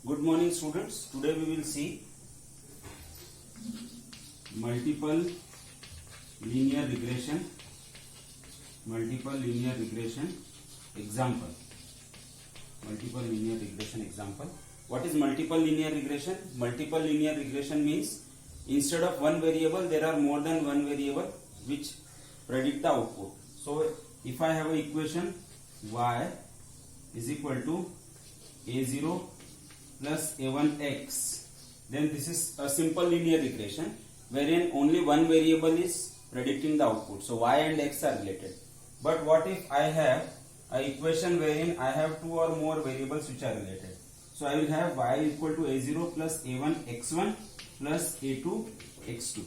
Good morning, students. Today we will see multiple linear regression example. Multiple linear regression example. What is multiple linear regression? Multiple linear regression means instead of one variable there are more than one variable which predict the output. So if I have an equation y is equal to a0 plus a1x, then this is a simple linear regression wherein only one variable is predicting the output. So y and x are related. But what if I have an equation wherein I have two or more variables which are related? So I will have y equal to a0 plus a1x1 plus a2 x2.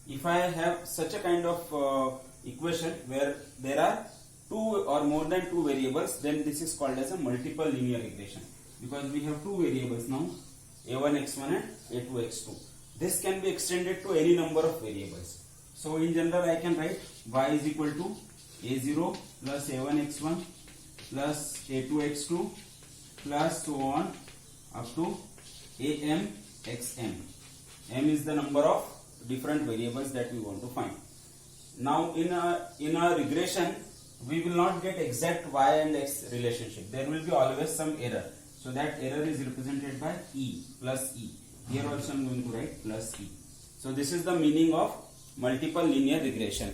If I have such a kind of equation where there are two or more than two variables, then this is called as a multiple linear regression, because we have two variables now, a1x1 and a2x2. This can be extended to any number of variables. So in general I can write y is equal to a0 plus a1x1 plus a2x2 plus so on up to amxm. M is the number of different variables that we want to find. Now in a regression we will not get exact y and x relationship. There will be always some error. So that error is represented by e, plus e. Here also I am going to write plus e. So this is the meaning of multiple linear regression.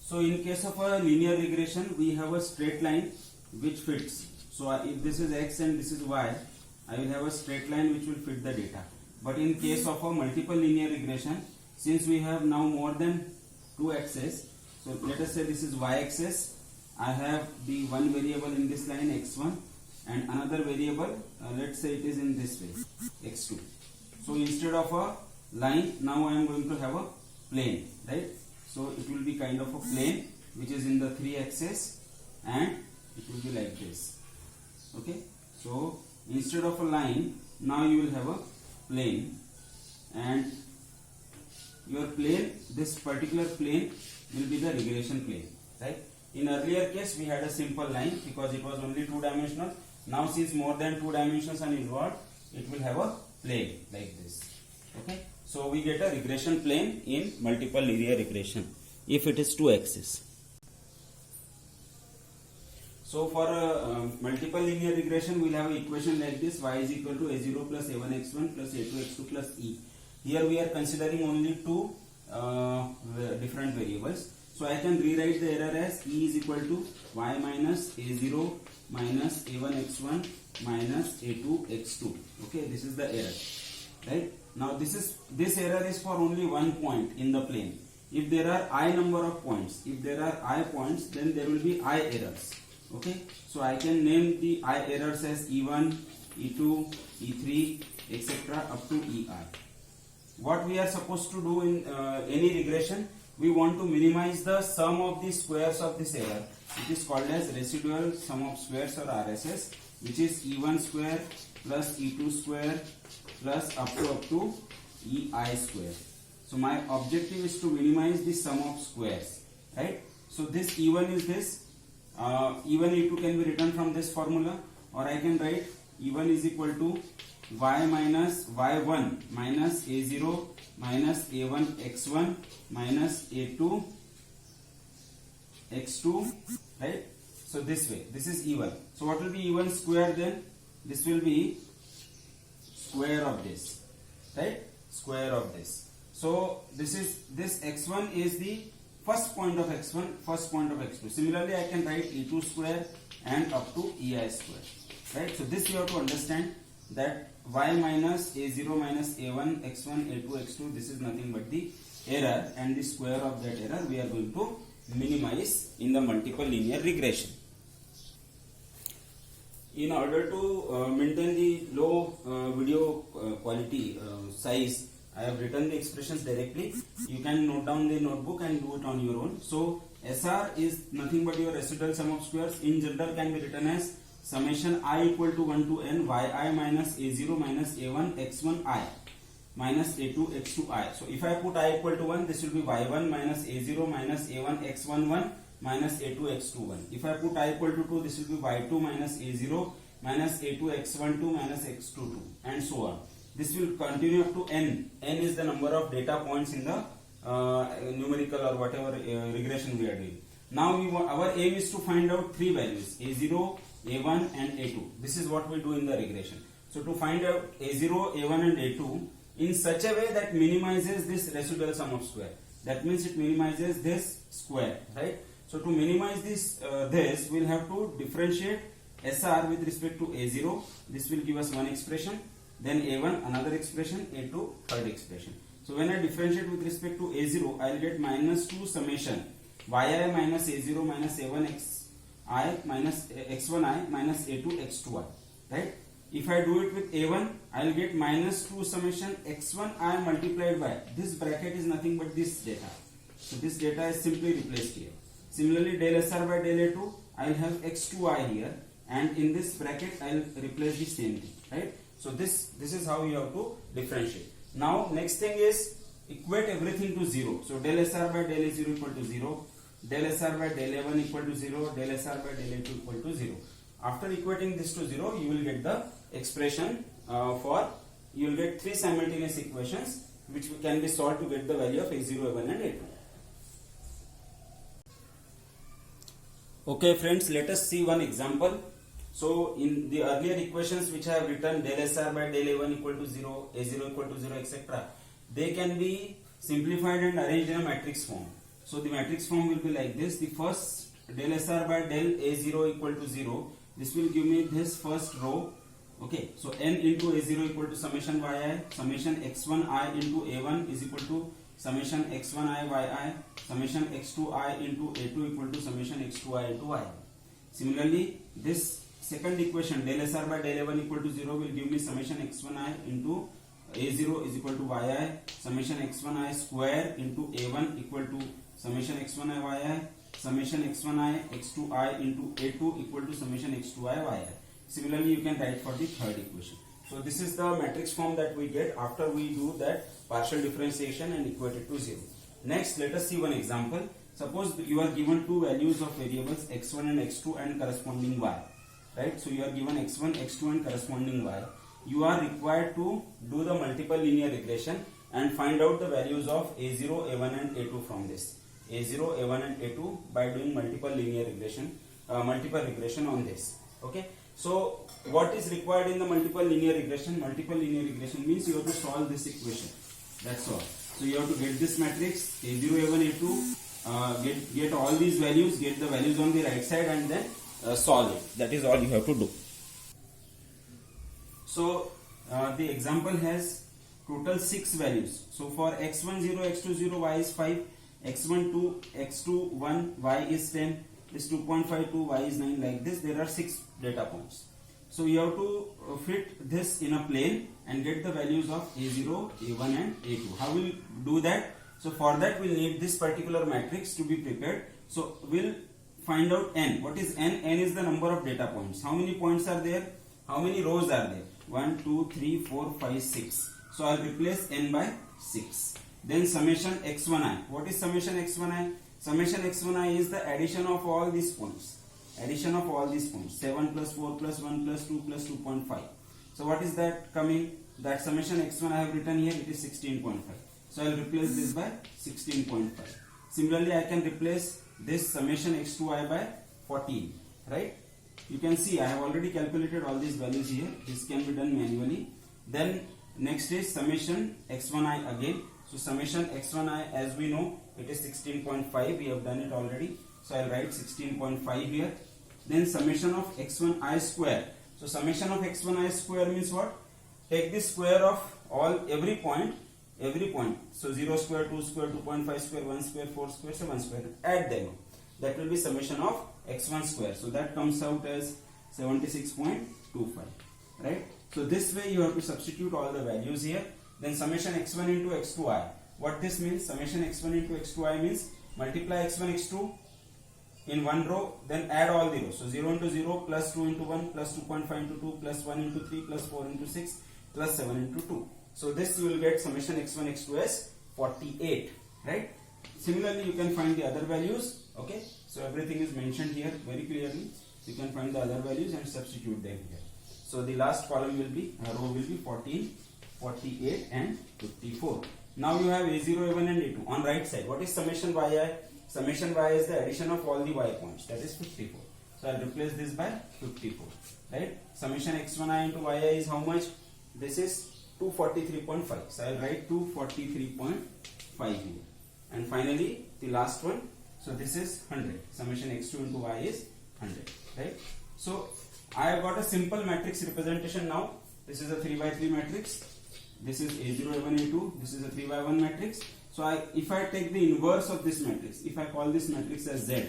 So in case of a linear regression, we have a straight line which fits. So if this is x and this is y, I will have a straight line which will fit the data. But in case of a multiple linear regression, since we have now more than two axes, so let us say this is y-axis, I have the one variable in this line x1 and another variable, let's say it is in this way, x2. So instead of a line, now I am going to have a plane, right? So it will be kind of a plane which is in the three axes and it will be like this. Okay, so instead of a line, now you will have a plane, and your plane, this particular plane will be the regression plane, right? In earlier case we had a simple line because it was only two dimensional. Now since more than two dimensions are involved, it will have a plane like this. Okay, so we get a regression plane in multiple linear regression if it is two axes. So for multiple linear regression we will have an equation like this: y is equal to a0 plus a1x1 plus a2x2 plus e. Here we are considering only two different variables. So I can rewrite the error as e is equal to y minus a0 minus a1x1 minus a2x2. Okay, this is the error, right? Now this error is for only one point in the plane. If there are I number of points, if there are I points, then there will be I errors. Okay, so I can name the I errors as E1, E2, E3, etc. up to EI. What we are supposed to do in any regression, we want to minimize the sum of the squares of this error. It is called as residual sum of squares or RSS, which is E1 square plus E2 square plus up to EI square. So my objective is to minimize the sum of squares, right? So this E1 is this. E1 E2 can be written from this formula, or I can write E1 is equal to y minus y1 minus a0 minus a1 x1 minus a2 x2, right? So this way, this is E1. So what will be E1 square then? This will be square of this, right? Square of this. So this x1 is the first point of x1, first point of x2. Similarly, I can write e2 square and up to ei square, right? So this you have to understand, that y minus a0 minus a1 x1 a2 x2, this is nothing but the error, and the square of that error we are going to minimize in the multiple linear regression. In order to maintain the low video quality size, I have written the expressions directly. You can note down the notebook and do it on your own. So SR is nothing but your residual sum of squares. In general can be written as summation I equal to 1 to n yi minus a0 minus a1 x1 I minus a2 x2 I. So if I put I equal to 1, this will be y1 minus a0 minus a1 x1 1 minus a2 x2 1. If I put I equal to 2, this will be y2 minus a0 minus a2 x12 minus x22 and so on. This will continue up to n. N is the number of data points in the numerical or whatever regression we are doing. Now our aim is to find out three values, a0, a1 and a2. This is what we do in the regression. So to find out a0, a1 and a2 in such a way that minimizes this residual sum of square. That means it minimizes this square, right? So to minimize this we'll have to differentiate SR with respect to a0. This will give us one expression. Then a1 another expression, a2 third expression. So when I differentiate with respect to a0, I will get minus 2 summation yi minus a0 minus a1 xi minus x1i minus a2 x2i, right? If I do it with a1, I will get minus 2 summation x1i multiplied by, this bracket is nothing but this data. So this data is simply replaced here. Similarly, del SR by del a2, I will have x2i here, and in this bracket I will replace the same thing, right? So this is how you have to differentiate. Now next thing is equate everything to 0. So del SR by del a0 equal to 0, del SR by del a1 equal to 0, del SR by del a2 equal to 0. After equating this to 0, you will get the expression you will get three simultaneous equations which can be solved to get the value of a0, a1 and a2. Okay friends, let us see one example. So in the earlier equations which I have written, del SR by del a1 equal to 0, a0 equal to 0, etc. they can be simplified and arranged in a matrix form. So the matrix form will be like this. The first del SR by del a0 equal to 0, this will give me this first row. Okay, so n into a0 equal to summation yi, summation x1i into a1 is equal to summation x1i yi, summation x2i into a2 equal to summation x2i into y. Similarly, this second equation del SR by del a1 equal to 0 will give me summation x1i into a0 is equal to yi, summation x1i square into a1 equal to summation x1i yi, summation x1i x2i into a2 equal to summation x2i yi. Similarly, you can write for the third equation. So this is the matrix form that we get after we do that partial differentiation and equate it to 0. Next, let us see one example. Suppose you are given two values of variables x1 and x2 and corresponding y. Right? So you are given x1, x2 and corresponding y. You are required to do the multiple linear regression and find out the values of a0, a1 and a2 from this. a0, a1 and a2 by doing multiple regression on this. Okay. So what is required in the multiple linear regression? Multiple linear regression means you have to solve this equation. That's all. So you have to get this matrix a0, a1, a2, get all these values, get the values on the right side and then solve it. That is all you have to do. So the example has total 6 values. So for x1 0, x2 0, y is 5, x1 2, x2 1, y is 10, is 2.52, y is 9. Like this, there are 6 data points. So you have to fit this in a plane and get the values of a0, a1 and a2. How will you do that? So for that we'll need this particular matrix to be prepared. So we'll find out n. What is n? N is the number of data points. How many points are there? How many rows are there? 1, 2, 3, 4, 5, 6. So I'll replace n by 6. Then summation x1i. What is summation x1i? Summation x1i is the addition of all these points. Addition of all these points. 7 plus 4 plus 1 plus 2 plus 2.5. So what is that coming? That summation x1 I have written here, it is 16.5. So I will replace this by 16.5. Similarly, I can replace this summation x2i by 14. Right? You can see I have already calculated all these values here. This can be done manually. Then next is summation x1i again. So summation x1i, as we know, it is 16.5. We have done it already. So I will write 16.5 here. Then summation of x1i square. So summation of x1i square means what? Take the square of every point. So 0 square, 2 square, 2.5 square, 1 square, 4 square, 7 square. Add them. That will be summation of x1 square. So that comes out as 76.25. Right? So this way you have to substitute all the values here. Then summation x1 into x2i. What this means? Summation x1 into x2i means multiply x1, x2 in one row, then add all the rows. So 0 into 0 plus 2 into 1 plus 2.5 into 2 plus 1 into 3 plus 4 into 6 plus 7 into 2. So this you will get summation x1, x2 as 48. Right? Similarly, you can find the other values. Okay. So So everything is mentioned here very clearly. You can find the other values and substitute them here. So the last column will be, row will be 14, 48 and 54. Now you have A0, A1 and A2 on right side. What is summation yi? Summation yi is the addition of all the y points, that is 54. So I'll replace this by 54, right? Summation x1i into yi is how much? This is 243.5. So I'll write 243.5 here. And finally the last one, so this is 100. Summation x2 into y is 100, right? So I have got a simple matrix representation now. This is a 3 by 3 matrix. This is A0, A1, A2. This is a 3 by 1 matrix. So if I take the inverse of this matrix, if I call this matrix as Z,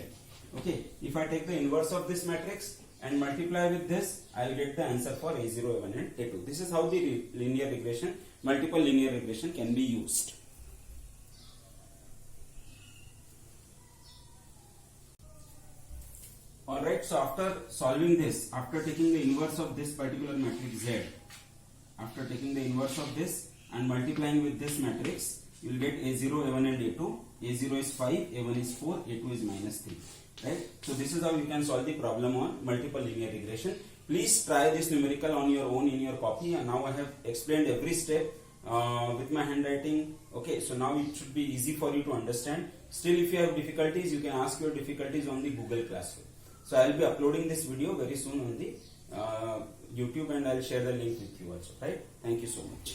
okay, if I take the inverse of this matrix and multiply with this, I will get the answer for A0, A1 and A2. This is how the linear regression, multiple linear regression can be used. Alright, so after solving this, after taking the inverse of this particular matrix Z, after taking the inverse of this and multiplying with this matrix, you will get A0, A1 and A2. A0 is 5, A1 is 4, A2 is minus 3. Right? So this is how you can solve the problem on multiple linear regression. Please try this numerical on your own in your copy, and now I have explained every step with my handwriting. Okay, so now it should be easy for you to understand. Still, if you have difficulties, you can ask your difficulties on the Google Classroom. So I will be uploading this video very soon on the YouTube, and I will share the link with you also. Right? Thank you so much.